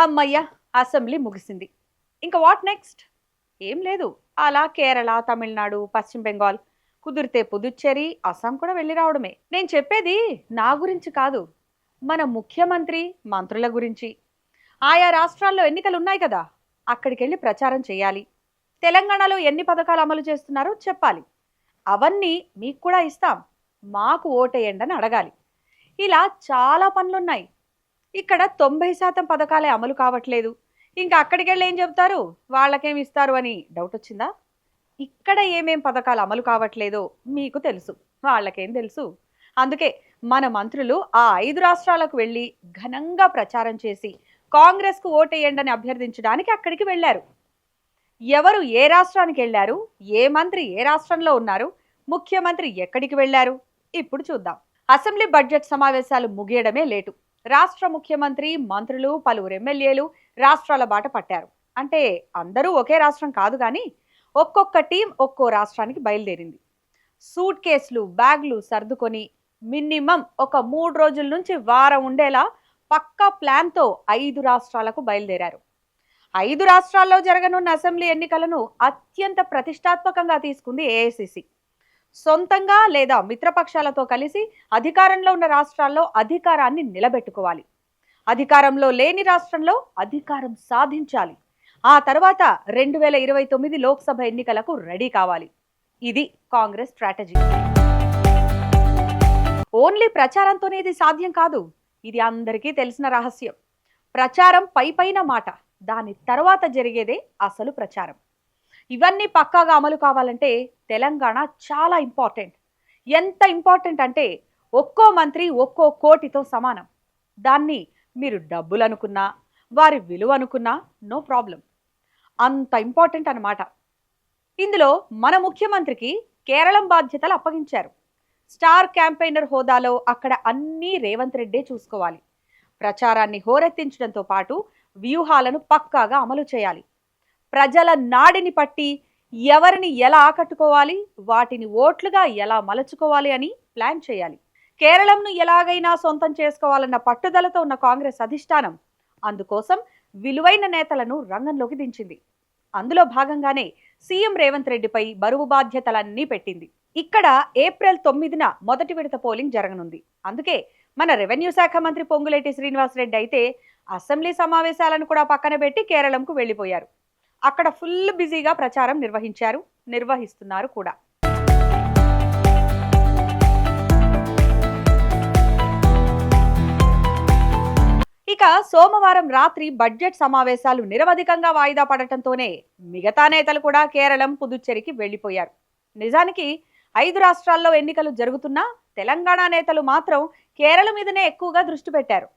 హమ్మయ్య! అసెంబ్లీ ముగిసింది. ఇంక వాట్ నెక్స్ట్? ఏం లేదు. అలా కేరళ, తమిళనాడు, పశ్చిమ బెంగాల్, కుదిరితే పుదుచ్చేరి, అస్సాం కూడా వెళ్లి రావడమే. నేను చెప్పేది నా గురించి కాదు. మన ముఖ్యమంత్రి, మంత్రుల గురించి. ఆయా రాష్ట్రాల్లో ఎన్నికలున్నాయి కదా! అక్కడికెళ్లి ప్రచారం చేయాలి. తెలంగాణలో ఎన్ని పథకాలు అమలు చేస్తున్నారో చెప్పాలి. అవన్నీ మీకు కూడా ఇస్తాం. మాకు ఓటేయండని అడగాలి. ఇలా చాలా పనులున్నాయి. ఇక్కడ 90% పథకాలే అమలు కావట్లేదు. ఇంకా అక్కడికెళ్ళి ఏం చెబుతారు? వాళ్ళకేమి ఇస్తారు అని డౌట్ వచ్చిందా? ఇక్కడ ఏమేం పథకాలు అమలు కావట్లేదో మీకు తెలుసు. వాళ్ళకేం తెలుసు? అందుకే మన మంత్రులు ఆ 5 రాష్ట్రాలకు వెళ్ళి ఘనంగా ప్రచారం చేసి కాంగ్రెస్‌కు ఓటేయండని అభ్యర్థించడానికి అక్కడికి వెళ్లారు. ఎవరు ఏ రాష్ట్రానికి వెళ్లారు? ఏ మంత్రి ఏ రాష్ట్రంలో ఉన్నారు? ముఖ్యమంత్రి ఎక్కడికి వెళ్లారు? ఇప్పుడు చూద్దాం. అసెంబ్లీ బడ్జెట్ సమావేశాలు ముగియడమే లేటు. రాష్ట్ర ముఖ్యమంత్రి, మంత్రులు, పలువురు ఎమ్మెల్యేలు రాష్ట్రాల బాట పట్టారు. అంటే అందరూ ఒకే రాష్ట్రం కాదు కానీ ఒక్కొక్క టీం ఒక్కో రాష్ట్రానికి బయలుదేరింది. సూట్ కేసులు, బ్యాగ్లు సర్దుకొని మినిమం ఒక 3 రోజుల నుంచి వారం ఉండేలా పక్కా ప్లాన్తో 5 రాష్ట్రాలకు బయలుదేరారు. 5 రాష్ట్రాల్లో జరగనున్న అసెంబ్లీ ఎన్నికలను అత్యంత ప్రతిష్టాత్మకంగా తీసుకుంది ఏఐసిసి. సొంతంగా లేదా మిత్రపక్షాలతో కలిసి అధికారంలో ఉన్న రాష్ట్రాల్లో అధికారాన్ని నిలబెట్టుకోవాలి. అధికారంలో లేని రాష్ట్రంలో అధికారం సాధించాలి. ఆ తర్వాత 2029 లోక్సభ ఎన్నికలకు రెడీ కావాలి. ఇది కాంగ్రెస్ స్ట్రాటజీ. ఓన్లీ ప్రచారంతోనే ఇది సాధ్యం కాదు. ఇది అందరికీ తెలిసిన రహస్యం. ప్రచారం పైపైన మాట, దాని తర్వాత జరిగేదే అసలు ప్రచారం. ఇవన్నీ పక్కాగా అమలు కావాలంటే తెలంగాణ చాలా ఇంపార్టెంట్. ఎంత ఇంపార్టెంట్ అంటే ఒక్కో మంత్రి ఒక్కో కోటితో సమానం. దాన్ని మీరు డబ్బులు అనుకున్నా, వారి విలువ అనుకున్నా నో ప్రాబ్లం. అంత ఇంపార్టెంట్ అన్నమాట. ఇందులో మన ముఖ్యమంత్రికి కేరళం బాధ్యతలు అప్పగించారు. స్టార్ క్యాంపెయినర్ హోదాలో అక్కడ అన్నీ రేవంత్ రెడ్డే చూసుకోవాలి. ప్రచారాన్ని హోరెత్తించడంతో పాటు వ్యూహాలను పక్కాగా అమలు చేయాలి. ప్రజల నాడిని పట్టి ఎవరిని ఎలా ఆకట్టుకోవాలి, వాటిని ఓట్లుగా ఎలా మలచుకోవాలి అని ప్లాన్ చేయాలి. కేరళంను ఎలాగైనా సొంతం చేసుకోవాలన్న పట్టుదలతో ఉన్న కాంగ్రెస్ అధిష్టానం అందుకోసం విలువైన నేతలను రంగంలోకి దించింది. అందులో భాగంగానే సీఎం రేవంత్ రెడ్డిపై బరువు బాధ్యతలన్నీ పెట్టింది. ఇక్కడ ఏప్రిల్ 9న మొదటి విడత పోలింగ్ జరగనుంది. అందుకే మన రెవెన్యూ శాఖ మంత్రి పొంగులేటి శ్రీనివాసరెడ్డి అయితే అసెంబ్లీ సమావేశాలను కూడా పక్కన పెట్టి కేరళంకు వెళ్లిపోయారు. అక్కడ ఫుల్ బిజీగా ప్రచారం నిర్వహిస్తున్నారు కూడా. ఇక సోమవారం రాత్రి బడ్జెట్ సమావేశాలు నిరవధికంగా వాయిదా పడటంతోనే మిగతా నేతలు కూడా కేరళం, పుదుచ్చేరికి వెళ్లిపోయారు. నిజానికి 5 రాష్ట్రాల్లో ఎన్నికలు జరుగుతున్నా తెలంగాణ నేతలు మాత్రం కేరళ మీదనే ఎక్కువగా దృష్టి పెట్టారు.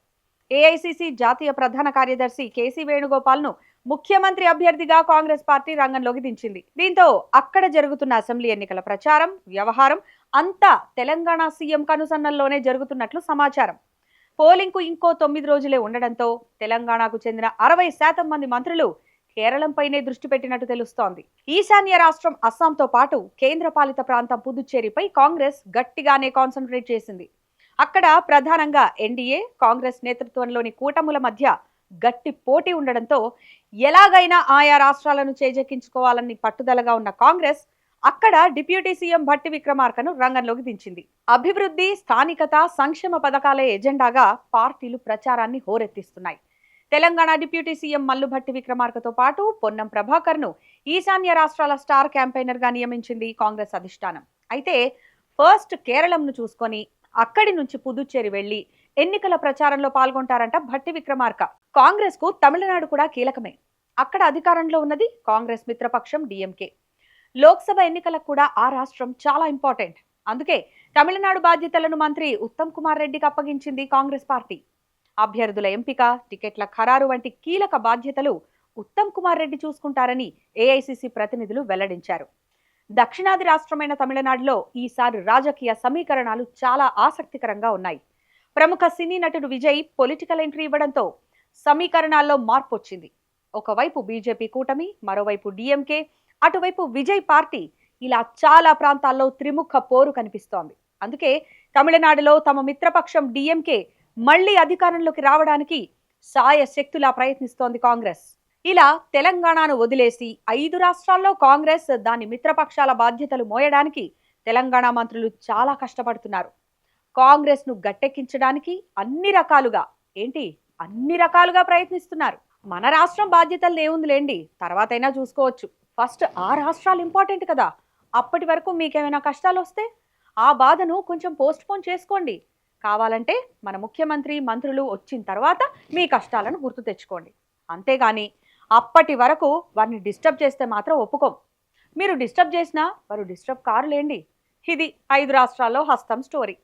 ఏఐసిసి జాతీయ ప్రధాన కార్యదర్శి కేసీ వేణుగోపాల్ను ముఖ్యమంత్రి అభ్యర్థిగా కాంగ్రెస్ పార్టీ రంగంలోకి దించింది. దీంతో అక్కడ జరుగుతున్న అసెంబ్లీ ఎన్నికల ప్రచారం, వ్యవహారం అంతా తెలంగాణ సీఎం కనుసన్నల్లోనే జరుగుతున్నట్లు సమాచారం. పోలింగ్కు ఇంకో 9 రోజులే ఉండడంతో తెలంగాణకు చెందిన 60% మంది మంత్రులు కేరళంపైనే దృష్టి పెట్టినట్టు తెలుస్తోంది. ఈశాన్య రాష్ట్రం అస్సాంతో పాటు కేంద్రపాలిత ప్రాంతం పుదుచ్చేరిపై కాంగ్రెస్ గట్టిగానే కాన్సన్ట్రేట్ చేసింది. అక్కడ ప్రధానంగా ఎన్డీఏ, కాంగ్రెస్ నేతృత్వంలోని కూటముల మధ్య గట్టి పోటీ ఉండడంతో ఎలాగైనా ఆయా రాష్ట్రాలను చేజెక్కించుకోవాలని పట్టుదలగా ఉన్న కాంగ్రెస్ అక్కడ డిప్యూటీ సీఎం భట్టి విక్రమార్కను రంగంలోకి దించింది. అభివృద్ధి, స్థానికత, సంక్షేమ పథకాలే ఎజెండాగా పార్టీలు ప్రచారాన్ని హోరెత్తిస్తున్నాయి. తెలంగాణ డిప్యూటీ సీఎం మల్లు భట్టి విక్రమార్కతో పాటు పొన్నం ప్రభాకర్ను ఈశాన్య రాష్ట్రాల స్టార్ క్యాంపెయినర్ గా నియమించింది కాంగ్రెస్ అధిష్టానం. అయితే ఫస్ట్ కేరళంను చూసుకొని అక్కడి నుంచి పుదుచ్చేరి వెళ్లి ఎన్నికల ప్రచారంలో పాల్గొంటారంట భట్టి విక్రమార్క. కాంగ్రెస్ కు తమిళనాడు కూడా కీలకమే. అక్కడ అధికారంలో ఉన్నది కాంగ్రెస్ మిత్రపక్షం డిఎంకే. లోక్సభ ఎన్నికలకు కూడా ఆ రాష్ట్రం చాలా ఇంపార్టెంట్. అందుకే తమిళనాడు బాధ్యతలను మంత్రి ఉత్తమ్ కుమార్ రెడ్డికి అప్పగించింది కాంగ్రెస్ పార్టీ. అభ్యర్థుల ఎంపిక, టికెట్ల ఖరారు వంటి కీలక బాధ్యతలు ఉత్తమ్ కుమార్ రెడ్డి చూసుకుంటారని ఏఐసిసి ప్రతినిధులు వెల్లడించారు. దక్షిణాది రాష్ట్రమైన తమిళనాడులో ఈసారి రాజకీయ సమీకరణాలు చాలా ఆసక్తికరంగా ఉన్నాయి. ప్రముఖ సినీ నటుడు విజయ్ పొలిటికల్ ఎంట్రీ ఇవ్వడంతో సమీకరణాల్లో మార్పు వచ్చింది. ఒకవైపు బీజేపీ కూటమి, మరోవైపు డిఎంకే, అటువైపు విజయ్ పార్టీ, ఇలా చాలా ప్రాంతాల్లో త్రిముఖ పోరు కనిపిస్తోంది. అందుకే తమిళనాడులో తమ మిత్రపక్షం డిఎంకే మళ్లీ అధికారంలోకి రావడానికి సాయశక్తులా ప్రయత్నిస్తోంది కాంగ్రెస్. ఇలా తెలంగాణను వదిలేసి 5 రాష్ట్రాల్లో కాంగ్రెస్ దాని మిత్రపక్షాల బాధ్యతలు మోయడానికి తెలంగాణ మంత్రులు చాలా కష్టపడుతున్నారు. కాంగ్రెస్ను గట్టెక్కించడానికి అన్ని రకాలుగా ప్రయత్నిస్తున్నారు. మన రాష్ట్రం బాధ్యతలు ఏముందిలేండి, తర్వాతైనా చూసుకోవచ్చు. ఫస్ట్ ఆ రాష్ట్రాలు ఇంపార్టెంట్ కదా. అప్పటి వరకు మీకేమైనా కష్టాలు వస్తే ఆ బాధను కొంచెం పోస్ట్పోన్ చేసుకోండి. కావాలంటే మన ముఖ్యమంత్రి మంత్రులు వచ్చిన తర్వాత మీ కష్టాలను గుర్తు తెచ్చుకోండి. అంతేగాని అప్పటి వరకు వారిని డిస్టర్బ్ చేస్తే మాత్రం ఒప్పుకోం. మీరు డిస్టర్బ్ చేసినా వారు డిస్టర్బ్ కారులేండి. ఇది 5 రాష్ట్రాల్లో హస్తం స్టోరీ.